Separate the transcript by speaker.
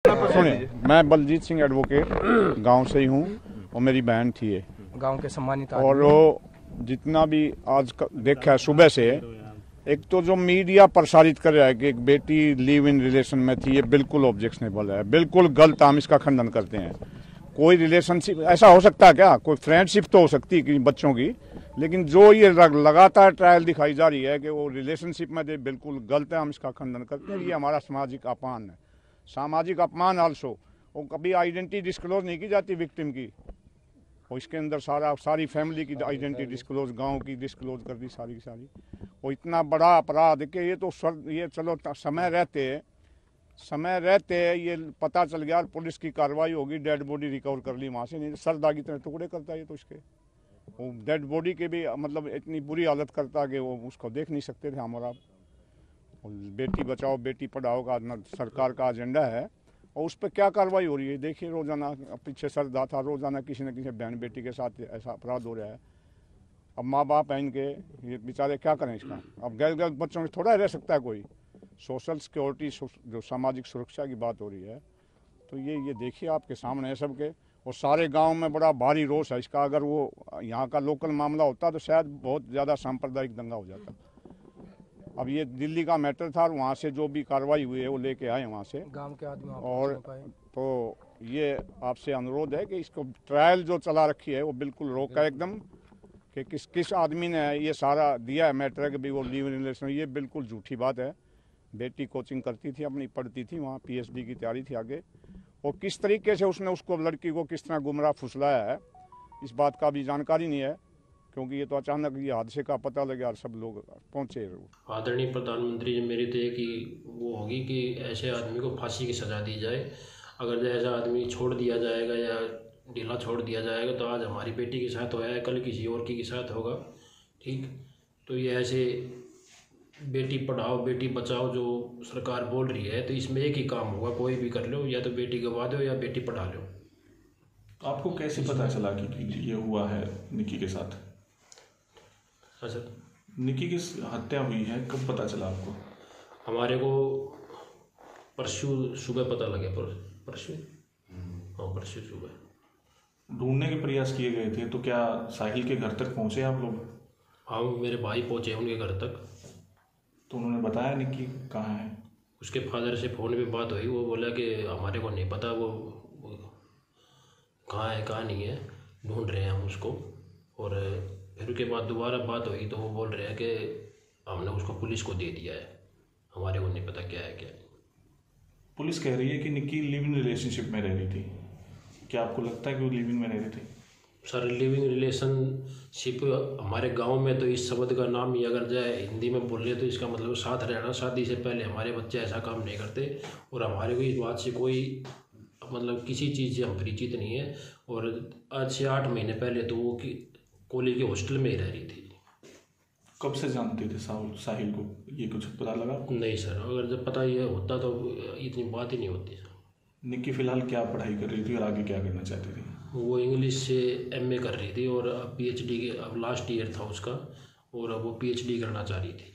Speaker 1: सुनिए, मैं बलजीत सिंह एडवोकेट गांव से ही हूँ और मेरी बहन थी ये
Speaker 2: गांव के सम्मानित
Speaker 1: और वो जितना भी आज देखा है सुबह से, एक तो जो मीडिया प्रसारित कर रहा है कि एक बेटी लिव इन रिलेशन में थी, ये बिल्कुल ऑब्जेक्शनेबल है, बिल्कुल गलत। हम इसका खंडन करते हैं। कोई रिलेशनशिप ऐसा हो सकता है क्या? कोई फ्रेंडशिप तो हो सकती है बच्चों की, लेकिन जो ये लगातार ट्रायल दिखाई जा रही है कि वो रिलेशनशिप में बिल्कुल गलत है, हम इसका खंडन करते हैं। ये हमारा सामाजिक अपमान है, सामाजिक अपमान आल्सो। वो कभी आइडेंटिटी डिस्क्लोज नहीं की जाती विक्टिम की, और इसके अंदर सारी फैमिली की आइडेंटिटी डिस्क्लोज, गांव की डिस्क्लोज कर दी सारी की सारी। वो इतना बड़ा अपराध कि ये तो ये चलो समय रहते ये पता चल गया और पुलिस की कार्रवाई होगी, डेड बॉडी रिकवर कर ली वहाँ से। नहीं सर दागी तरह टुकड़े करता है ये तो इसके, वो डेड बॉडी के भी मतलब इतनी बुरी हालत करता कि वो उसको देख नहीं सकते थे हम और आप। बेटी बचाओ बेटी पढ़ाओ का सरकार का एजेंडा है, और उस पर क्या कार्रवाई हो रही है देखिए। रोजाना पीछे सरदा था, रोजाना किसी न किसी बहन बेटी के साथ ऐसा अपराध हो रहा है। अब माँ बाप हैं इनके, ये बेचारे क्या करें इसका। अब गैर गैर बच्चों में थोड़ा रह सकता है कोई। सोशल सिक्योरिटी, जो सामाजिक सुरक्षा की बात हो रही है, तो ये देखिए आपके सामने है सबके, और सारे गांव में बड़ा भारी रोष है इसका। अगर वो यहाँ का लोकल मामला होता तो शायद बहुत ज़्यादा सांप्रदायिक दंगा हो जाता। अब ये दिल्ली का मैटर था और वहाँ से जो भी कार्रवाई हुई है वो लेके आए वहाँ से
Speaker 2: गांव के आदमी।
Speaker 1: और तो ये आपसे अनुरोध है कि इसको ट्रायल जो चला रखी है वो बिल्कुल रोका एकदम, कि किस आदमी ने ये सारा दिया है मैटर कि भाई वो लिव इन रिलेशन। ये बिल्कुल झूठी बात है। बेटी कोचिंग करती थी, अपनी पढ़ती थी वहाँ, PhD की तैयारी थी आगे, और किस तरीके से उसने उसको लड़की को किस तरह गुमराह फुसलाया है इस बात का भी जानकारी नहीं है, क्योंकि ये तो अचानक ये हादसे का पता लगा और सब लोग पहुंचे।
Speaker 3: आदरणीय प्रधानमंत्री जी, मेरी तो एक ही वो होगी कि ऐसे आदमी को फांसी की सज़ा दी जाए। अगर ऐसा आदमी छोड़ दिया जाएगा या ढीला छोड़ दिया जाएगा तो आज हमारी बेटी के साथ होया है, कल किसी और की साथ होगा। ठीक, तो ये ऐसे बेटी पढ़ाओ बेटी बचाओ जो सरकार बोल रही है, तो इसमें एक ही काम होगा, कोई भी कर लो, या तो बेटी गंवा दो या बेटी पढ़ा लो।
Speaker 4: आपको कैसे पता चला कि ये हुआ है निक्की के साथ?
Speaker 3: अच्छा,
Speaker 4: निक्की की हत्या हुई है, कब पता चला आपको?
Speaker 3: हमारे को परसों सुबह पता लगे। परसों सुबह
Speaker 4: ढूंढने के प्रयास किए गए थे, तो क्या साहिल के घर तक पहुंचे आप लोग?
Speaker 3: हाँ, मेरे भाई पहुंचे उनके घर तक।
Speaker 4: तो उन्होंने बताया निक्की कहाँ है?
Speaker 3: उसके फादर से फ़ोन पे बात हुई, वो बोला कि हमारे को नहीं पता वो कहाँ है कहाँ नहीं है, ढूंढ रहे हैं हम उसको। और फिर उसके बाद दोबारा बात हुई तो वो बोल रहे हैं कि हमने उसको पुलिस को दे दिया है, हमारे को नहीं पता क्या है क्या।
Speaker 4: पुलिस कह रही है कि निक्की लिव इन रिलेशनशिप में रह रही थी। क्या आपको लगता है कि वो लिव इन में रह रही थी?
Speaker 3: सर, लिविंग रिलेशनशिप हमारे गांव में तो इस शब्द का नाम ही अगर जाए हिंदी में बोले तो इसका मतलब साथ रहना। शादी से पहले हमारे बच्चे ऐसा काम नहीं करते, और हमारे को इस बात से कोई मतलब किसी चीज़ से हम परिचित नहीं है। और आज से 8 महीने पहले तो वो कॉलेज के हॉस्टल में ही रह रही थी।
Speaker 4: कब से जानते थे साहिल को? ये कुछ पता लगा?
Speaker 3: नहीं सर, अगर जब पता ये होता तो इतनी बात ही नहीं होती सर।
Speaker 4: निक्की फिलहाल क्या पढ़ाई कर रही थी और आगे क्या करना चाहती थी?
Speaker 3: वो इंग्लिश से MA कर रही थी और अब PhD के अब लास्ट ईयर था उसका, और अब वो PhD करना चाह रही थी।